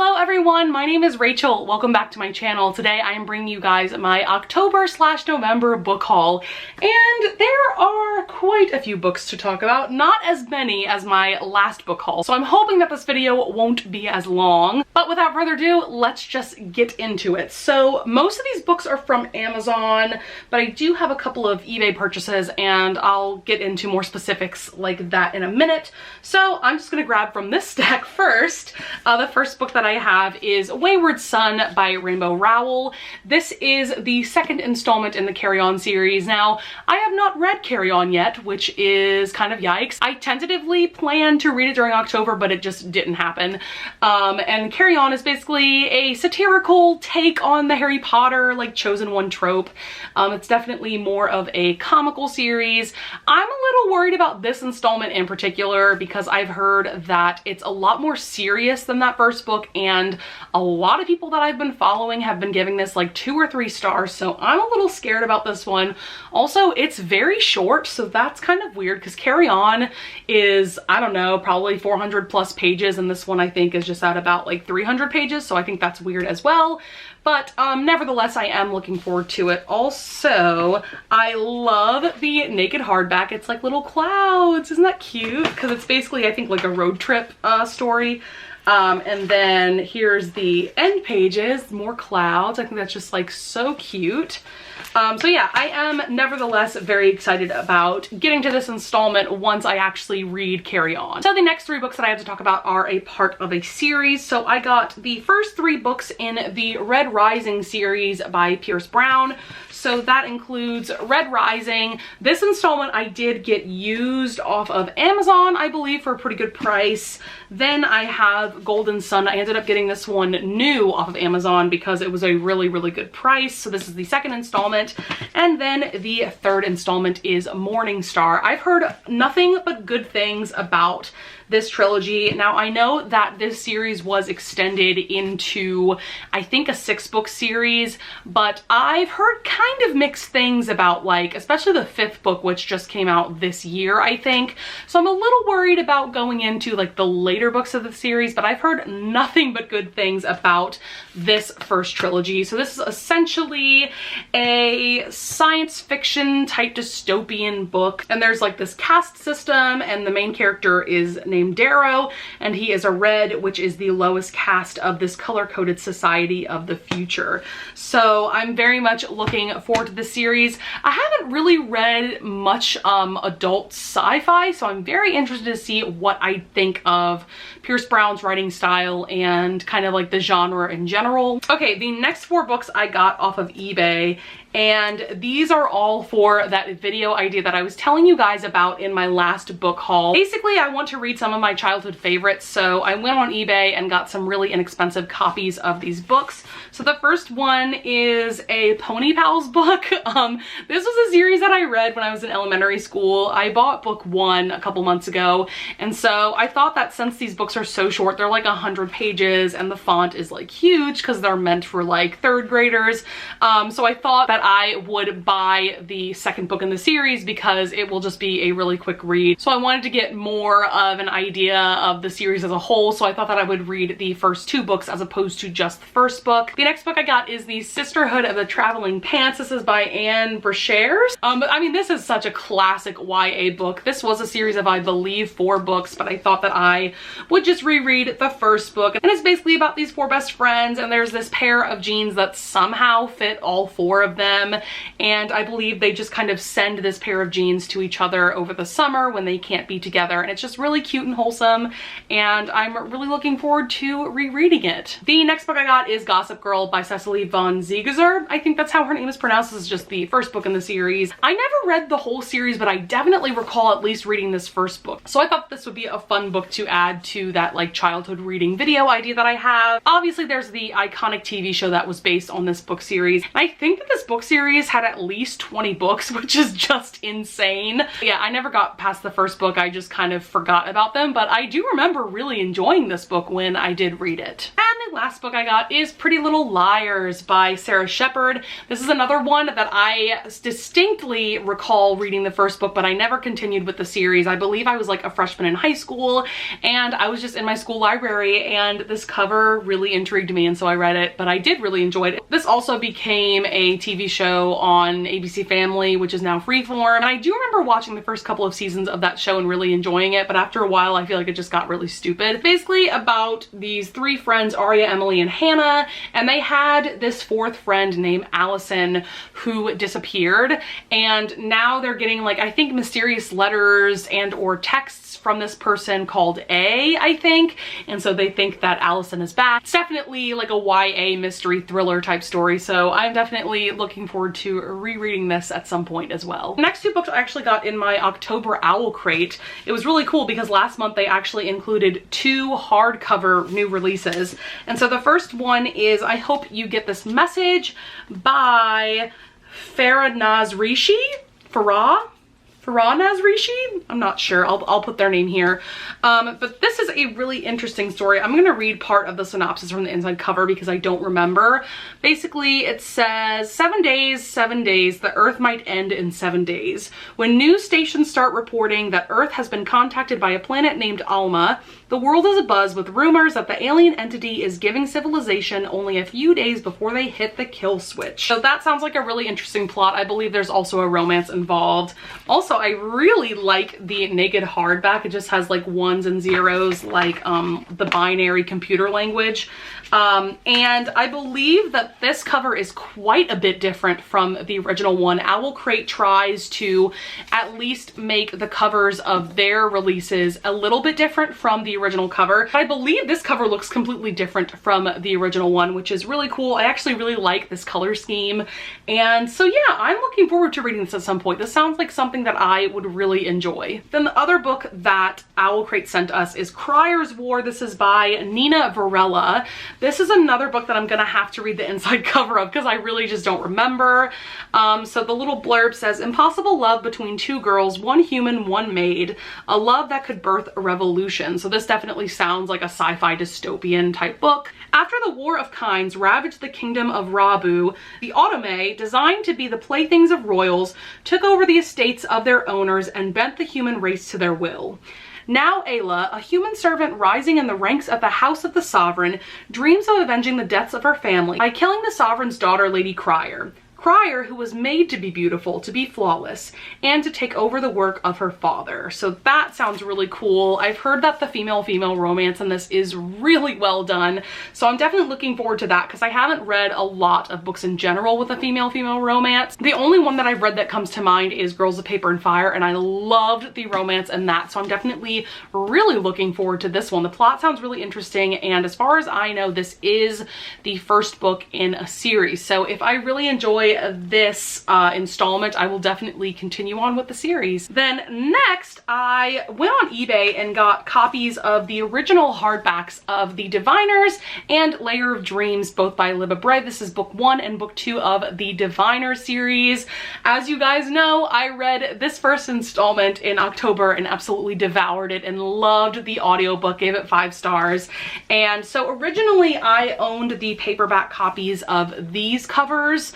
Hello everyone, my name is Rachel. Welcome back to my channel. Today I am bringing you guys my October/November book haul, and there are quite a few books to talk about, not as many as my last book haul. So I'm hoping that this video won't be as long, but without further ado, let's just get into it. So most of these books are from Amazon, but I do have a couple of eBay purchases and I'll get into more specifics like that in a minute. So I'm just gonna grab from this stack first. The first book that I have is Wayward Son by Rainbow Rowell. This is the second installment in the Carry On series. Now, I have not read Carry On yet, which is kind of yikes. I tentatively planned to read it during October, but it just didn't happen. And Carry On is basically a satirical take on the Harry Potter, like, chosen one trope. It's definitely more of a comical series. I'm a little worried about this installment in particular because I've heard that it's a lot more serious than that first book, and a lot of people that I've been following have been giving this like 2 or 3 stars, so I'm a little scared about this one. Also, it's very short, so that's kind of weird because Carry On is, I don't know, probably 400 plus pages, and this one I think is just at about like 300 pages, so I think that's weird as well. But nevertheless, I am looking forward to it. Also, I love the naked hardback. It's like little clouds. Isn't that cute? Because it's basically, I think, like a road trip story. And then here's the end pages, more clouds. I think that's just like so cute. So yeah, I am nevertheless very excited about getting to this installment once I actually read Carry On. So the next 3 books that I have to talk about are a part of a series. So I got the first 3 books in the Red Rising series by Pierce Brown. So that includes Red Rising. This installment I did get used off of Amazon, I believe, for a pretty good price. Then I have Golden Sun. I ended up getting this one new off of Amazon because it was a really, really good price. So this is the second installment. And then the third installment is Morning Star. I've heard nothing but good things about this trilogy. Now, I know that this series was extended into, I think, a 6-book series, but I've heard kind of mixed things about, like, especially the 5th book, which just came out this year, I think. So I'm a little worried about going into like the later books of the series, but I've heard nothing but good things about this first trilogy. So this is essentially a science fiction type dystopian book, and there's like this caste system, and the main character is named Darrow, and he is a red, which is the lowest caste of this color-coded society of the future. So I'm very much looking forward to this series. I haven't really read much adult sci-fi, so I'm very interested to see what I think of Pierce Brown's writing style and kind of like the genre in general. Okay, the next 4 books I got off of eBay, and these are all for that video idea that I was telling you guys about in my last book haul. Basically, I want to read some of my childhood favorites, so I went on eBay and got some really inexpensive copies of these books. So the first one is a Pony Pals book. This was a series that I read when I was in elementary school. I bought book 1 a couple months ago, and so I thought that since these books are so short, they're like 100 pages, and the font is like huge because they're meant for like 3rd graders. So I thought that I would buy the second book in the series because it will just be a really quick read. So I wanted to get more of an idea of the series as a whole, so I thought that I would read the first 2 books as opposed to just the first book. The next book I got is The Sisterhood of the Traveling Pants. This is by Anne Brashares. But I mean, this is such a classic YA book. This was a series of, I believe, 4 books, but I thought that I would just reread the first book. And it's basically about these 4 best friends, and there's this pair of jeans that somehow fit all 4 of them. And I believe they just kind of send this pair of jeans to each other over the summer when they can't be together. And it's just really cute and wholesome, and I'm really looking forward to rereading it. The next book I got is Gossip Girl by Cecily von Ziegler. I think that's how her name is pronounced. This is just the first book in the series. I never read the whole series, but I definitely recall at least reading this first book. So I thought this would be a fun book to add to that like childhood reading video idea that I have. Obviously, there's the iconic TV show that was based on this book series. I think that this book series had at least 20 books, which is just insane. Yeah, I never got past the first book. I just kind of forgot about them, but I do remember really enjoying this book when I did read it. And last book I got is Pretty Little Liars by Sarah Shepard. This is another one that I distinctly recall reading the first book, but I never continued with the series. I believe I was like a freshman in high school and I was just in my school library and this cover really intrigued me, and so I read it, but I did really enjoy it. This also became a TV show on ABC Family, which is now Freeform, and I do remember watching the first couple of seasons of that show and really enjoying it, but after a while I feel like it just got really stupid. Basically about these three friends, Aria, Emily, and Hannah, and they had this fourth friend named Allison who disappeared, and now they're getting like, I think, mysterious letters and or texts from this person called A, I think, and so they think that Allison is back. It's definitely like a YA mystery thriller type story, so I'm definitely looking forward to rereading this at some point as well. The next two books I actually got in my October Owl Crate. It was really cool because last month they actually included 2 hardcover new releases, and so the first one is I Hope You Get This Message by Farah Nazrishi? Farah Nazrishi? I'm not sure. I'll put their name here. But this is a really interesting story. I'm going to read part of the synopsis from the inside cover because I don't remember. Basically, it says, 7 days, 7 days, the Earth might end in 7 days. When news stations start reporting that Earth has been contacted by a planet named Alma, the world is abuzz with rumors that the alien entity is giving civilization only a few days before they hit the kill switch. So that sounds like a really interesting plot. I believe there's also a romance involved. Also, I really like the naked hardback. It just has like ones and zeros, like the binary computer language. And I believe that this cover is quite a bit different from the original one. Owl Crate tries to at least make the covers of their releases a little bit different from the original cover. I believe this cover looks completely different from the original one, which is really cool. I actually really like this color scheme. And so yeah, I'm looking forward to reading this at some point. This sounds like something that I would really enjoy. Then the other book that Owl Crate sent us is Criers War. This is by Nina Varela. This is another book that I'm gonna have to read the inside cover of because I really just don't remember. So the little blurb says, impossible love between two girls, one human, one maid, a love that could birth a revolution. So this definitely sounds like a sci-fi dystopian type book. After the War of Kinds ravaged the kingdom of Rabu, the Autome, designed to be the playthings of royals, took over the estates of their owners and bent the human race to their will. Now Ayla, a human servant rising in the ranks of the House of the Sovereign, dreams of avenging the deaths of her family by killing the Sovereign's daughter, Lady Crier. Crier, who was made to be beautiful, to be flawless, and to take over the work of her father. So that sounds really cool. I've heard that the female-female romance in this is really well done, so I'm definitely looking forward to that because I haven't read a lot of books in general with a female-female romance. The only one that I've read that comes to mind is Girls of Paper and Fire, and I loved the romance in that, so I'm definitely really looking forward to this one. The plot sounds really interesting, and as far as I know, this is the first book in a series, so if I really enjoy this installment, I will definitely continue on with the series. Then next, I went on eBay and got copies of the original hardbacks of The Diviners and Layer of Dreams, both by Libba Bray. This is book 1 and book 2 of the Diviner series. As you guys know, I read this first installment in October and absolutely devoured it and loved the audiobook, gave it 5 stars. And so originally I owned the paperback copies of these covers.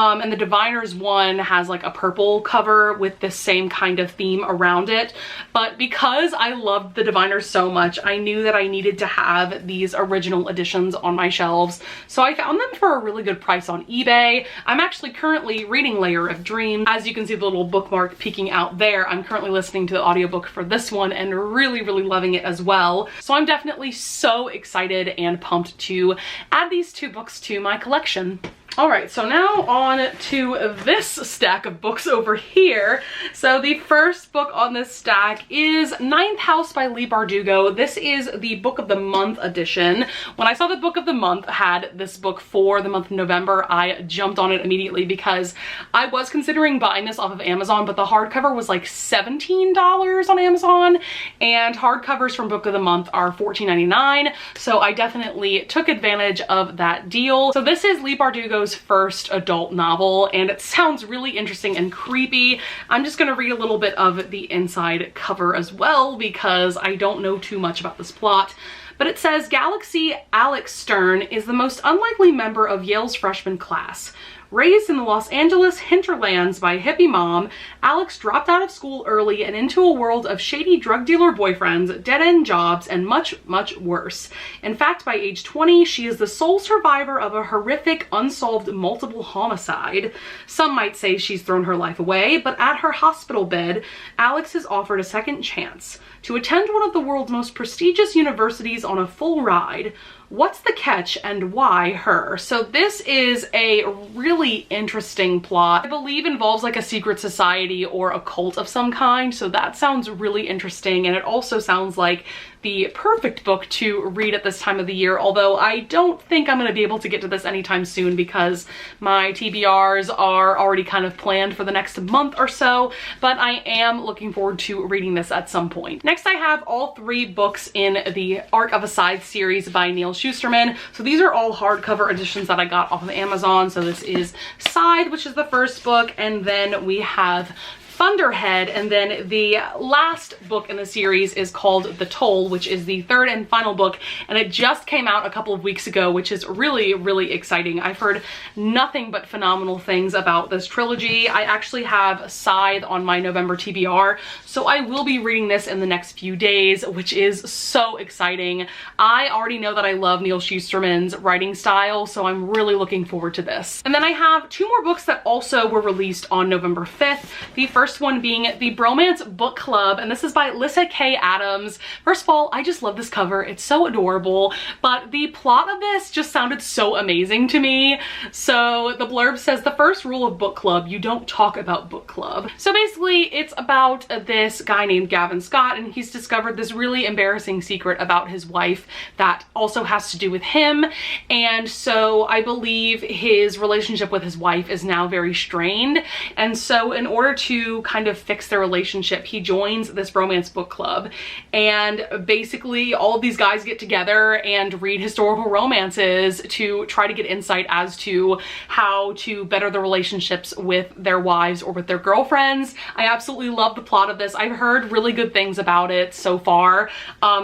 And the Diviners one has like a purple cover with this same kind of theme around it. But because I loved the Diviners so much, I knew that I needed to have these original editions on my shelves. So I found them for a really good price on eBay. I'm actually currently reading Layer of Dreams. As you can see the little bookmark peeking out there, I'm currently listening to the audiobook for this one and really, really loving it as well. So I'm definitely so excited and pumped to add these 2 books to my collection. Alright, so now on to this stack of books over here. So the first book on this stack is Ninth House by Leigh Bardugo. This is the Book of the Month edition. When I saw the Book of the Month had this book for the month of November, I jumped on it immediately because I was considering buying this off of Amazon, but the hardcover was like $17 on Amazon, and hardcovers from Book of the Month are $14.99, so I definitely took advantage of that deal. So this is Leigh Bardugo's first adult novel, and it sounds really interesting and creepy. I'm just gonna read a little bit of the inside cover as well because I don't know too much about this plot. But it says, Galaxy Alex Stern is the most unlikely member of Yale's freshman class. Raised in the Los Angeles hinterlands by a hippie mom, Alex dropped out of school early and into a world of shady drug dealer boyfriends, dead-end jobs, and much, much worse. In fact, by age 20, she is the sole survivor of a horrific, unsolved multiple homicide. Some might say she's thrown her life away, but at her hospital bed, Alex is offered a second chance to attend one of the world's most prestigious universities on a full ride. What's the catch and why her? So this is a really interesting plot. I believe involves like a secret society or a cult of some kind, so that sounds really interesting, and it also sounds like the perfect book to read at this time of the year, although I don't think I'm going to be able to get to this anytime soon because my TBRs are already kind of planned for the next month or so, but I am looking forward to reading this at some point. Next, I have all 3 books in the Arc of a Scythe series by Neal Shusterman. So these are all hardcover editions that I got off of Amazon. So this is Scythe, which is the first book, and then we have Thunderhead, and then the last book in the series is called The Toll, which is the 3rd and final book, and it just came out a couple of weeks ago, which is really, really exciting. I've heard nothing but phenomenal things about this trilogy. I actually have Scythe on my November TBR, so I will be reading this in the next few days, which is so exciting. I already know that I love Neal Shusterman's writing style, so I'm really looking forward to this. And then I have 2 more books that also were released on November 5th. The first one being the Bromance Book Club, and this is by Lyssa Kay Adams. First of all, I just love this cover. It's so adorable, but the plot of this just sounded so amazing to me. So the blurb says, the first rule of book club, you don't talk about book club. So basically it's about this guy named Gavin Scott, and he's discovered this really embarrassing secret about his wife that also has to do with him. And so I believe his relationship with his wife is now very strained. And so in order to kind of fix their relationship, he joins this Bromance Book Club, and basically all of these guys get together and read historical romances to try to get insight as to how to better the relationships with their wives or with their girlfriends. I absolutely love the plot of this. I've heard really good things about it so far,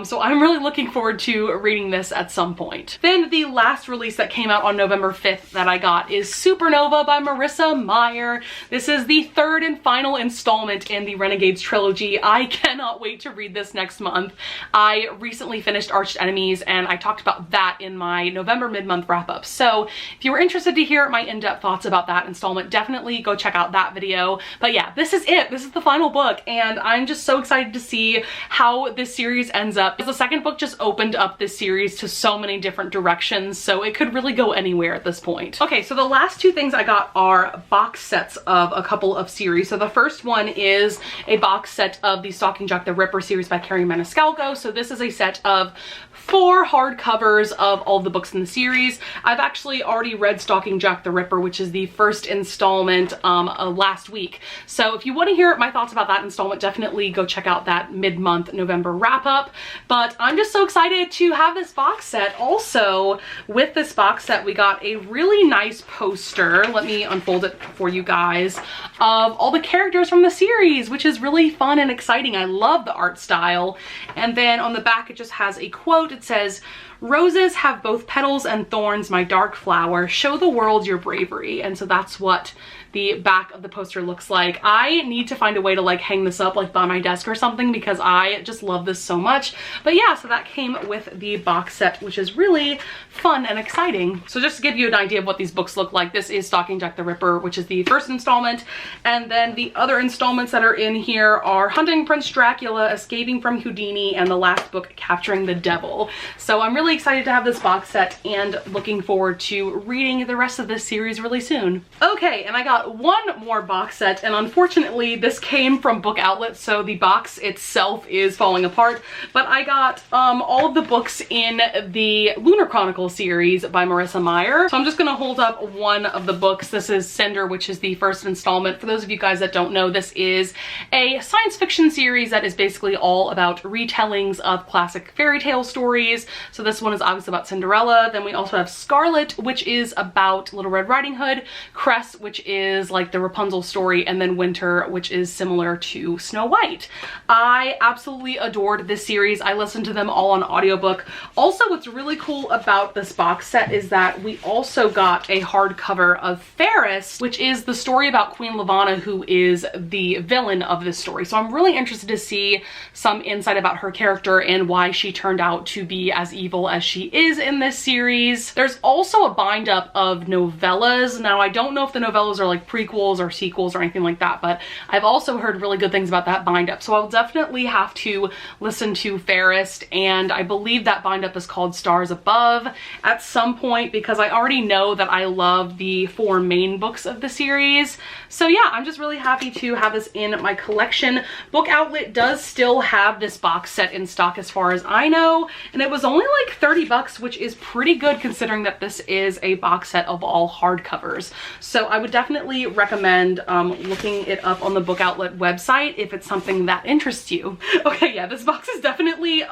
so I'm really looking forward to reading this at some point. Then the last release that came out on November 5th that I got is Supernova by Marissa Meyer. This is the 3rd and final installment in the Renegades trilogy. I cannot wait to read this next month. I recently finished Arch Enemies, and I talked about that in my November mid-month wrap-up. So if you were interested to hear my in-depth thoughts about that installment, definitely go check out that video. But yeah, this is it. This is the final book, and I'm just so excited to see how this series ends up. The second book just opened up this series to so many different directions, so it could really go anywhere at this point. Okay, so the last 2 things I got are box sets of a couple of series. So the first one is a box set of the Stalking Jack the Ripper series by Carrie Maniscalco. So this is a set of 4 hardcovers of all the books in the series. I've actually already read Stalking Jack the Ripper, which is the first installment last week. So if you want to hear my thoughts about that installment, definitely go check out that mid-month November wrap-up. But I'm just so excited to have this box set. Also, with this box set, we got a really nice poster. Let me unfold it for you guys, of all the characters from the series, which is really fun and exciting. I love the art style. And then on the back, it just has a quote. It says, "Roses have both petals and thorns, my dark flower. Show the world your bravery." And so that's what the back of the poster looks like. I need to find a way to like hang this up like by my desk or something because I just love this so much. But yeah, so that came with the box set, which is really fun and exciting. So just to give you an idea of what these books look like, this is Stalking Jack the Ripper, which is the first installment. And then the other installments that are in here are Hunting Prince Dracula, Escaping from Houdini, and the last book, Capturing the Devil. So I'm really excited to have this box set and looking forward to reading the rest of this series really soon. Okay, and I got one more box set, and unfortunately this came from Book Outlet, so the box itself is falling apart, but I got all of the books in the Lunar Chronicles series by Marissa Meyer. So I'm just gonna hold up one of the books. This is Cinder, which is the first installment. For those of you guys that don't know, this is a science fiction series that is basically all about retellings of classic fairy tale stories. So this this one is obviously about Cinderella. Then we also have Scarlet, which is about Little Red Riding Hood, Cress, which is like the Rapunzel story, and then Winter, which is similar to Snow White. I absolutely adored this series. I listened to them all on audiobook. Also, what's really cool about this box set is that we also got a hardcover of Ferris, which is the story about Queen Lavanna, who is the villain of this story. So I'm really interested to see some insight about her character and why she turned out to be as evil as she is in this series. There's also a bind up of novellas. Now, I don't know if the novellas are like prequels or sequels or anything like that, but I've also heard really good things about that bind up. So I'll definitely have to listen to Ferris, and I believe that bind up is called Stars Above at some point, because I already know that I love the 4 main books of the series. So yeah, I'm just really happy to have this in my collection. Book Outlet does still have this box set in stock as far as I know, and it was only like 30 bucks, which is pretty good considering that this is a box set of all hardcovers. So I would definitely recommend looking it up on the Book Outlet website if it's something that interests you. Okay, yeah, this box is definitely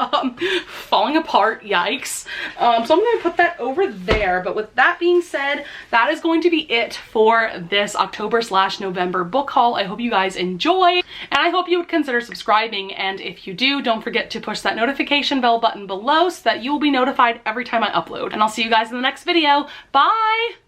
falling apart, yikes. So I'm gonna put that over there, but with that being said, that is going to be it for this October/November book haul. I hope you guys enjoy, and I hope you would consider subscribing, and if you do, don't forget to push that notification bell button below so that you will be notified every time I upload. And I'll see you guys in the next video. Bye!